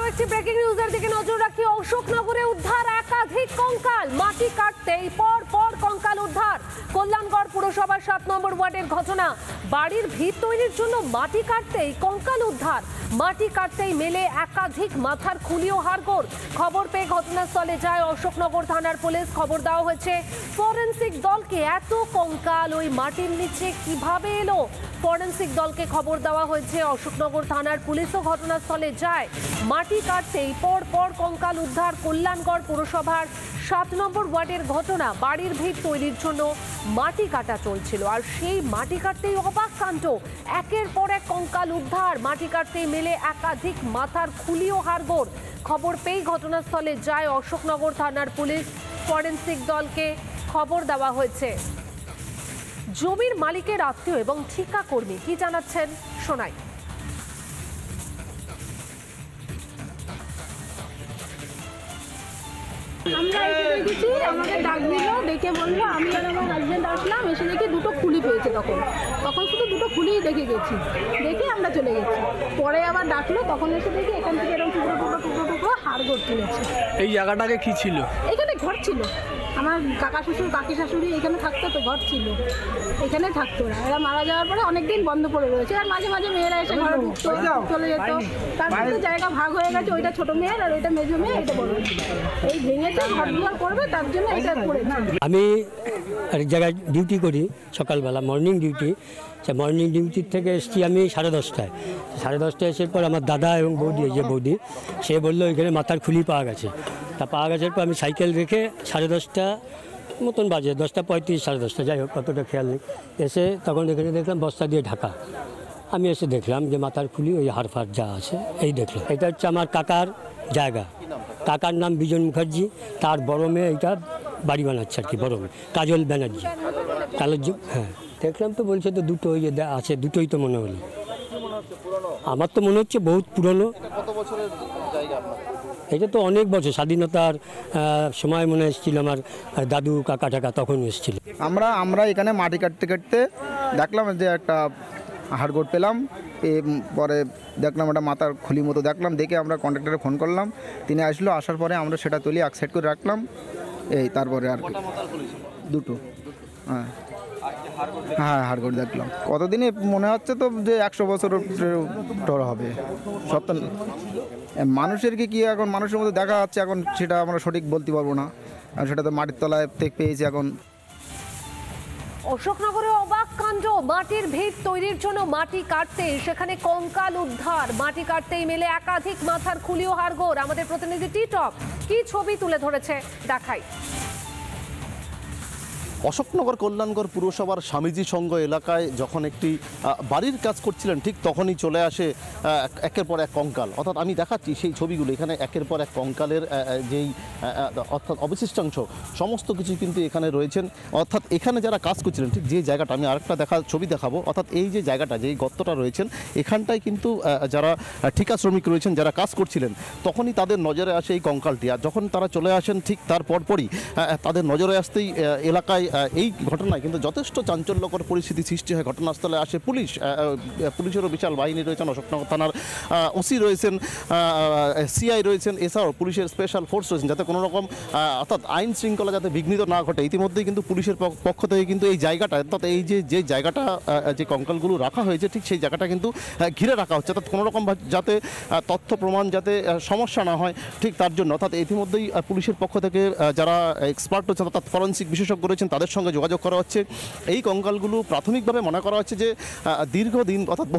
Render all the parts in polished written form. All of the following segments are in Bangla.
একটি ব্রেকিং নিউজের দিকে নজর রাখি। অশোকনগরে উদ্ধার একাধিক কঙ্কাল। মাটি কাটতেই পর পর কঙ্কাল উদ্ধার। কল্যাণগড় পুরসভার 7 নম্বর ওয়ার্ডের ঘটনা। বাড়ির ভিত তৈরির জন্য মাটি কাটতেই কঙ্কাল উদ্ধার। মাটি কাটতেই মেলে একাধিক মাথার খুলি ও হাড়গোড়। খবর পেয়ে ঘটনাস্থলে যায় অশোকনগর থানার পুলিশ। খবর দেওয়া হয়েছে ফরেনসিক দলকে। এত কঙ্কাল ওই মাটির নিচে কিভাবে এলো? ফরেনসিক দলকে খবর দেওয়া হয়েছে। অশোকনগর থানার পুলিশও ঘটনাস্থলে যায়। মাটি কাটতেই পর পর কঙ্কাল উদ্ধার। কল্যাণগড় পুরসভার 7 নম্বর ওয়ার্ডের ঘটনা। বাড়ির ভিত তৈরির জন্য মাটি কাটা চলছিল, আর সেই মাটি কাটতেই অবাক কাণ্ড। একের পর এক কঙ্কাল উদ্ধার। মাটি কাটতেই মেলে একাধিক মাথার খুলি ও হাড়গোড়। খবর পেয়ে ঘটনাস্থলে যায় অশোকনগর থানার পুলিশ। ফরেনসিক দলকে খবর দেওয়া হয়েছে। জমির মালিকের আত্মীয় এবং ঠিকা কর্মী কি জানাচ্ছেন শোনাই। আমরা এসে দেখেছি, আমাকে ডাক দিল, ডেকে বললো, আমি আর আমার হাজব্যান্ড আসলাম। এসে দেখি দুটো খুলি পেয়েছে। তখন শুধু দুটো খুলিই দেখে গেছি। দেখে আমরা চলে গেছি। পরে আবার ডাকলো, তখন এসে দেখি এখান থেকে এরকম টুকরো হাড়গোড় তুলেছে। এই জায়গাটাকে কি ছিল? এখানে ঘর ছিল। আমার কাকা শ্বশুর কাকি শাশুড়ি এখানে থাকতো, তো ঘর ছিল, এখানে থাকতো। এরা মারা যাওয়ার পরে অনেকদিন বন্ধ পড়ে রয়েছে। আর মাঝে মাঝে মেয়েরা এসে ঘরে ঢুকতো, চলে যেত। তারপরে জায়গা ভাগ হয়ে গেছে। ওইটা ছোট মেয়ের আর ওইটা মেজো মেয়ে, এটা বড়। এই ভেঙেছে, ঘর দুয়ার করবে, তার জন্য এটা করেছে। আমি এক জায়গায় ডিউটি করি সকালবেলা, মর্নিং ডিউটি। সে মর্নিং ডিউটির থেকে এসেছি আমি 10:30টায়। 10:30টায় এসে পর আমার দাদা এবং বৌদি, এই যে বৌদি, সে বললো এখানে মাথার খুলি পাওয়া গেছে। তা পাওয়া গেছার পর আমি সাইকেল রেখে 10:30 মতন বাজে, 10:35, 10:30, যাই হোক কতটা খেয়াল নেই। এসে তখন এখানে দেখলাম বস্তা দিয়ে ঢাকা। আমি এসে দেখলাম যে মাথার খুলি ওই হাড়ফাড় যা আছে এই দেখলাম। এটা হচ্ছে আমার কাকার জায়গা। কাকার নাম বিজন মুখার্জি। তার বড় মেয়ে এইটা বাড়ি বানাচ্ছে আর কি, বড় মেয়ে কাজল ব্যানার্জি। কালোর হ্যাঁ দেখলাম তো, বলছে তো দুটো ওই যে আছে, দুটোই তো মনে হলো। আমার তো মনে হচ্ছে বহুত পুরনো। এটা তো অনেক বছর, স্বাধীনতার সময় মনে এসেছিল আমার দাদু কাকা টাকা, তখন এসেছিল। আমরা এখানে মাটি কাটতে কাটতে দেখলাম যে একটা হাড়গোড় পেলাম। পরে দেখলাম একটা মাথার খুলি মতো দেখলাম। দেখে আমরা কন্ট্রাক্টরে ফোন করলাম, তিনি আসলো। আসার পরে আমরা সেটা তুলি এক সাইড করে রাখলাম। এই তারপরে আর কি দুটো। হ্যাঁ হ্যাঁ হাড়গোড় দেখলাম। কতদিনে মনে হচ্ছে তো যে 100 বছর হবে। সব তো মানুষের কি এখন মানুষের মধ্যে দেখা যাচ্ছে, এখন সেটা আমরা সঠিক বলতে পারবো না। আর সেটা তো মাটির তলায় পেয়েছি এখন। অশোকনগরে অবাক কাণ্ড। মাটির ভিত তৈরির জন্য মাটি কাটতে সেখানে কঙ্কাল উদ্ধার। মাটি কাটতেই মেলে একাধিক মাথার খুলি ও হাড়গোড়। আমাদের প্রতিনিধি টিটপ কি ছবি তুলে ধরেছে দেখাই। অশোকনগর কল্যাণগড় পুরসভার স্বামীজি সংঘ এলাকায় যখন একটি বাড়ির কাজ করছিলেন, ঠিক তখনই চলে আসে একের পর এক কঙ্কাল। অর্থাৎ আমি দেখাচ্ছি সেই ছবিগুলো। এখানে একের পর এক কঙ্কালের যেই অর্থাৎ অবশিষ্টাংশ সমস্ত কিছু কিন্তু এখানে রয়েছেন। অর্থাৎ এখানে যারা কাজ করছিলেন, ঠিক যে জায়গাটা আমি আরেকটা ছবি দেখাবো, অর্থাৎ এই যে জায়গাটা, যেই গর্তটা রয়েছেন, এখানটায় কিন্তু যারা ঠিকা শ্রমিক রয়েছেন, যারা কাজ করছিলেন, তখনই তাদের নজরে আসে এই কঙ্কালটি। আর যখন তারা চলে আসেন, ঠিক তার পরপরই তাদের নজরে আসতেই এলাকায় এই ঘটনায় কিন্তু যথেষ্ট চাঞ্চল্যকর পরিস্থিতি সৃষ্টি হয়। ঘটনাস্থলে আসে পুলিশেরও বিশাল বাহিনী রয়েছেন। অশোকনগর থানার ওসি রয়েছেন, সিআই রয়েছেন, এছাড়াও পুলিশের স্পেশাল ফোর্স রয়েছেন, যাতে কোনো রকম অর্থাৎ আইন শৃঙ্খলা যাতে বিঘ্নিত না ঘটে। ইতিমধ্যেই কিন্তু পুলিশের পক্ষ থেকে কিন্তু এই জায়গাটা, অর্থাৎ এই যে জায়গাটা, যে কঙ্কালগুলো রাখা হয়েছে, ঠিক সেই জায়গাটা কিন্তু ঘিরে রাখা হচ্ছে, অর্থাৎ কোনো রকম যাতে তথ্য প্রমাণ যাতে সমস্যা না হয়, ঠিক তার জন্য। অর্থাৎ ইতিমধ্যেই পুলিশের পক্ষ থেকে যারা এক্সপার্ট রয়েছেন, অর্থাৎ ফরেনসিক বিশেষজ্ঞ রয়েছেন, তাদের সঙ্গে যোগাযোগ করা হচ্ছে। এই কঙ্কালগুলো প্রাথমিকভাবে মনে করা হচ্ছে যে দীর্ঘদিন, অর্থাৎ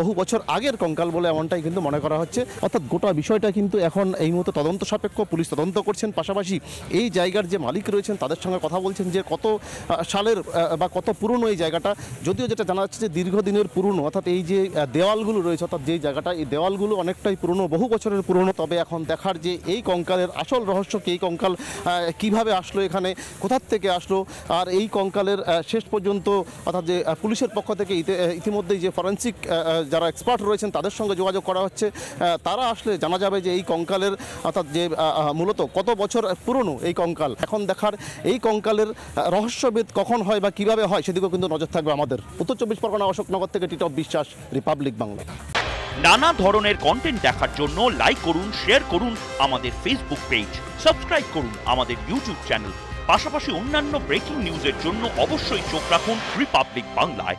বহু বছর আগের কঙ্কাল বলে এমনটাই কিন্তু মনে করা হচ্ছে। অর্থাৎ গোটা বিষয়টা কিন্তু এখন এই মুহূর্তে তদন্ত সাপেক্ষ। পুলিশ তদন্ত করছেন, পাশাপাশি এই জায়গার যে মালিক রয়েছেন তাদের সঙ্গে কথা বলছেন যে কত সালের বা কত পুরনো এই জায়গাটা। যদিও যেটা জানা যাচ্ছে যে দীর্ঘদিনের পুরনো, অর্থাৎ এই যে দেওয়ালগুলো রয়েছে, অর্থাৎ যেই জায়গাটা, এই দেওয়ালগুলো অনেকটাই পুরনো, বহু বছরের পুরনো। তবে এখন দেখার যে এই কঙ্কালের আসল রহস্য কি, এই কঙ্কাল কীভাবে আসলো এখানে, কোথা থেকে আসলো, আর এই কঙ্কালের শেষ পর্যন্ত, অর্থাৎ যে পুলিশের পক্ষ থেকে ইতিমধ্যেই যে ফরেনসিক যারা এক্সপার্ট রয়েছেন তাদের সঙ্গে যোগাযোগ করা হচ্ছে। তারা আসলে জানা যাবে যে এই কঙ্কালের, অর্থাৎ যে মূলত কত বছর পুরনো এই কঙ্কাল। এখন দেখার এই কঙ্কালের রহস্যভেদ কখন হয় বা কিভাবে হয়, সেদিকেও কিন্তু নজর থাকবে আমাদের। উত্তর 24 পরগনা অশোকনগর থেকে টিটপ বিশ্বাস, রিপাবলিক বাংলা। নানা ধরনের কন্টেন্ট দেখার জন্য লাইক করুন, শেয়ার করুন আমাদের ফেসবুক পেজ, সাবস্ক্রাইব করুন আমাদের ইউটিউব চ্যানেল। পাশাপাশি অন্যান্য ব্রেকিং নিউজের জন্য অবশ্যই চোখ রাখুন রিপাবলিক বাংলায়।